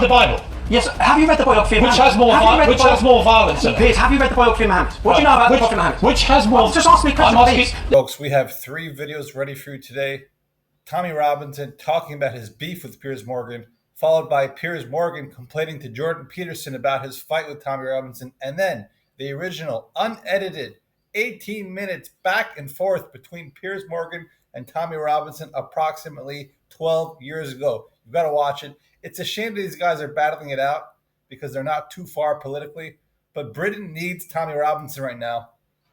The Bible. Yes, have you read the biography of Which Muhammad? has more violence in it? Piers, have you read the biography of Muhammad? What do you know about the Prophet Muhammad? Which has more... Just ask me a question, please. Folks, we have 3 videos ready for you today. Tommy Robinson talking about his beef with Piers Morgan, followed by Piers Morgan complaining to Jordan Peterson about his fight with Tommy Robinson, and then the original, unedited, 18 minutes back and forth between Piers Morgan and Tommy Robinson approximately 12 years ago. You've got to watch it. It's a shame that these guys are battling it out because they're not too far politically, but Britain needs Tommy Robinson right now,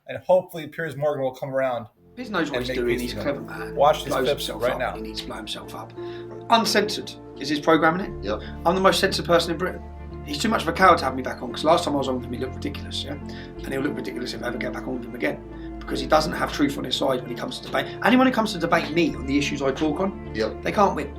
and hopefully Piers Morgan will come around. Piers knows what he's doing. He's a clever man. Watch this clip right now. He needs to blow himself up. Uncensored is his programming it. Yep. I'm the most censored person in Britain. He's too much of a coward to have me back on, because last time I was on with him, he looked ridiculous, yeah? And he'll look ridiculous if I ever get back on with him again, because he doesn't have truth on his side when he comes to debate. Anyone who comes to debate me on the issues I talk on, they can't win.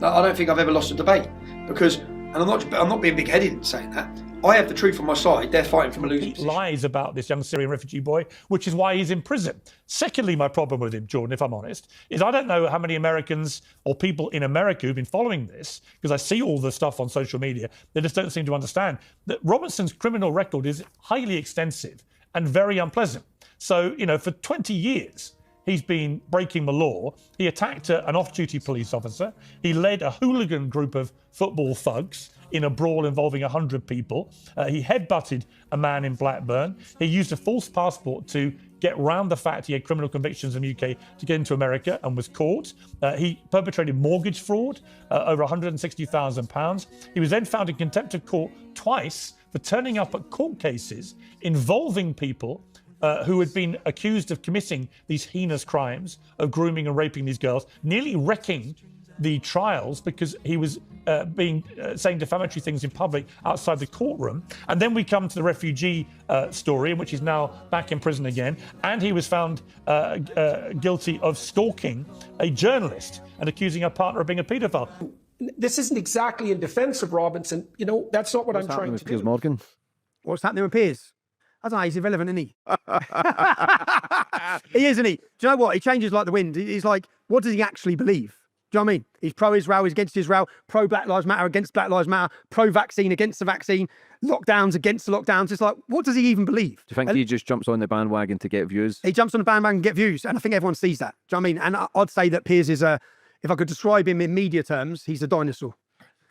I don't think I've ever lost a debate, because, and I'm not being big-headed in saying that, I have the truth on my side, they're fighting from a losing position. Lies about this young Syrian refugee boy, which is why he's in prison. Secondly, my problem with him, Jordan, if I'm honest, is I don't know how many Americans or people in America who've been following this, because I see all the stuff on social media, they just don't seem to understand that Robinson's criminal record is highly extensive and very unpleasant. So, you know, for 20 years, he's been breaking the law. He attacked an off-duty police officer. He led a hooligan group of football thugs in a brawl involving 100 people. He headbutted a man in Blackburn. He used a false passport to get round the fact he had criminal convictions in the UK to get into America and was caught. He perpetrated mortgage fraud, over £160,000. He was then found in contempt of court twice for turning up at court cases involving people who had been accused of committing these heinous crimes of grooming and raping these girls, nearly wrecking the trials because he was saying defamatory things in public outside the courtroom. And then we come to the refugee story, in which he's now back in prison again. And he was found guilty of stalking a journalist and accusing her partner of being a paedophile. This isn't exactly in defence of Robinson. You know, that's not what I'm trying to do. Piers Morgan? What's happening with Piers? I don't know, he's irrelevant, isn't he? He is, isn't he? Do you know what? He changes like the wind. He's like, what does he actually believe? Do you know what I mean? He's pro-Israel, he's against Israel, pro-Black Lives Matter, against Black Lives Matter, pro-vaccine, against the vaccine, lockdowns, against the lockdowns. It's like, what does he even believe? Do you think he just jumps on the bandwagon to get views? He jumps on the bandwagon to get views, and I think everyone sees that. Do you know what I mean? And I'd say that Piers is if I could describe him in media terms, he's a dinosaur.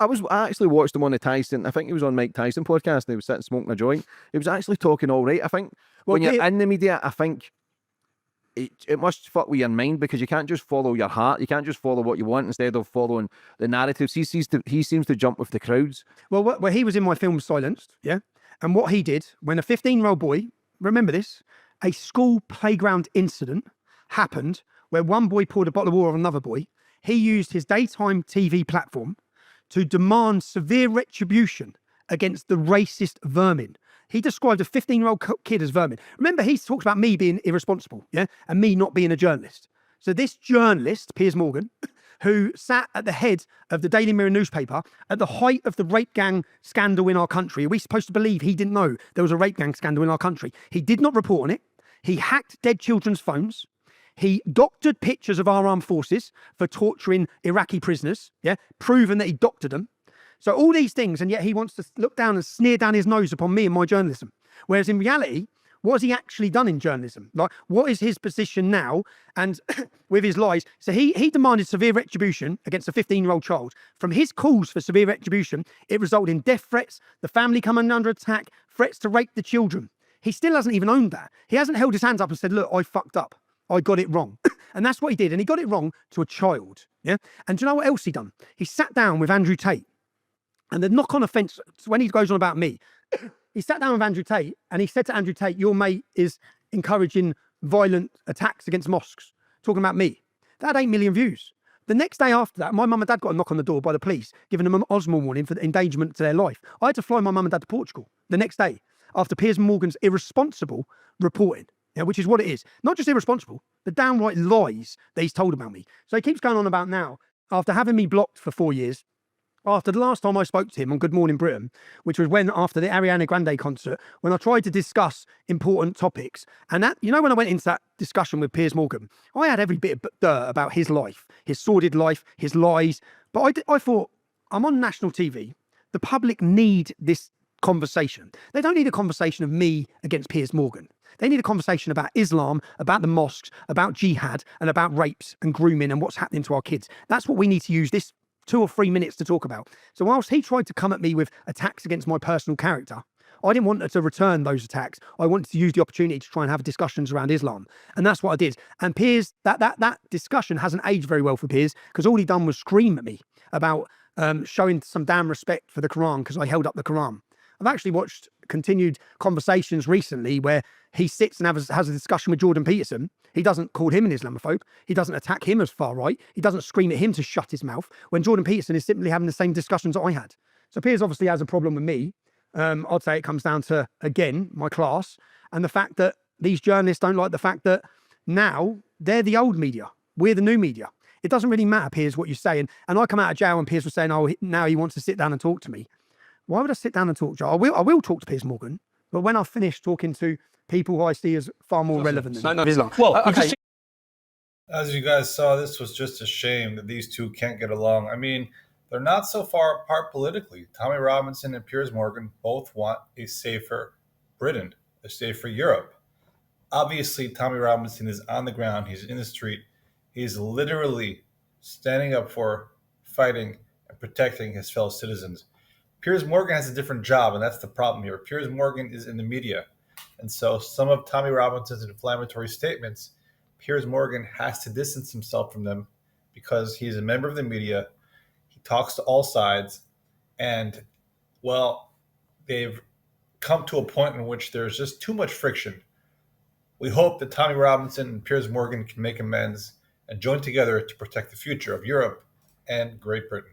I actually watched him on the Tyson, I think he was on Mike Tyson podcast, and he was sitting smoking a joint. He was actually talking all right, I think. Well, when you're in the media, I think it must fuck with your mind, because you can't just follow your heart. You can't just follow what you want instead of following the narratives. He seems to jump with the crowds. Well, he was in my film Silenced, yeah? And what he did, when a 15-year-old boy, remember this, a school playground incident happened where one boy poured a bottle of water on another boy. He used his daytime TV platform to demand severe retribution against the racist vermin. He described a 15-year-old kid as vermin. Remember, he talks about me being irresponsible, yeah, and me not being a journalist. So this journalist, Piers Morgan, who sat at the head of the Daily Mirror newspaper at the height of the rape gang scandal in our country, are we supposed to believe he didn't know there was a rape gang scandal in our country? He did not report on it. He hacked dead children's phones. He doctored pictures of our armed forces for torturing Iraqi prisoners, yeah, proven that he doctored them. So all these things, and yet he wants to look down and sneer down his nose upon me and my journalism. Whereas in reality, what has he actually done in journalism? Like, what is his position now? And with his lies, so he demanded severe retribution against a 15-year-old child. From his calls for severe retribution, it resulted in death threats, the family coming under attack, threats to rape the children. He still hasn't even owned that. He hasn't held his hands up and said, look, I fucked up. I got it wrong. And that's what he did. And he got it wrong to a child. Yeah. And do you know what else he done? He sat down with Andrew Tate. And the knock-on offence, when he goes on about me, he sat down with Andrew Tate and he said to Andrew Tate, your mate is encouraging violent attacks against mosques, talking about me. That had 8 million views. The next day after that, my mum and dad got a knock on the door by the police, giving them an Osmo warning for endangerment to their life. I had to fly my mum and dad to Portugal the next day after Piers Morgan's irresponsible reporting. Yeah, which is what it is. Not just irresponsible, the downright lies that he's told about me. So he keeps going on about now, after having me blocked for 4 years, after the last time I spoke to him on Good Morning Britain, which was after the Ariana Grande concert, when I tried to discuss important topics. And that, you know, when I went into that discussion with Piers Morgan, I had every bit of dirt about his life, his sordid life, his lies. But I thought, I'm on national TV. the public need this conversation. They don't need a conversation of me against Piers Morgan. They need a conversation about Islam, about the mosques, about jihad, and about rapes and grooming and what's happening to our kids. That's what we need to use this 2 or 3 minutes to talk about. So whilst he tried to come at me with attacks against my personal character, I didn't want to return those attacks. I wanted to use the opportunity to try and have discussions around Islam. And that's what I did. And Piers, that discussion hasn't aged very well for Piers, because all he done was scream at me about showing some damn respect for the Quran because I held up the Quran. I've actually watched continued conversations recently where he sits and has a discussion with Jordan Peterson. He doesn't call him an Islamophobe. He doesn't attack him as far right. He doesn't scream at him to shut his mouth, when Jordan Peterson is simply having the same discussions that I had. So Piers obviously has a problem with me. I'd say it comes down to, again, my class and the fact that these journalists don't like the fact that now they're the old media. We're the new media. It doesn't really matter, Piers, what you say. And I come out of jail and Piers was saying, oh, now he wants to sit down and talk to me. Why would I sit down and talk to you? I will talk to Piers Morgan, but when I've finished talking to people who I see as far more relevant than Islam. Well, Okay. As you guys saw, this was just a shame that these two can't get along. I mean, they're not so far apart politically. Tommy Robinson and Piers Morgan both want a safer Britain, a safer Europe. Obviously, Tommy Robinson is on the ground. He's in the street. He's literally standing up for, fighting, and protecting his fellow citizens. Piers Morgan has a different job, and that's the problem here. Piers Morgan is in the media. And so some of Tommy Robinson's inflammatory statements, Piers Morgan has to distance himself from them because he's a member of the media. He talks to all sides. And, well, they've come to a point in which there's just too much friction. We hope that Tommy Robinson and Piers Morgan can make amends and join together to protect the future of Europe and Great Britain.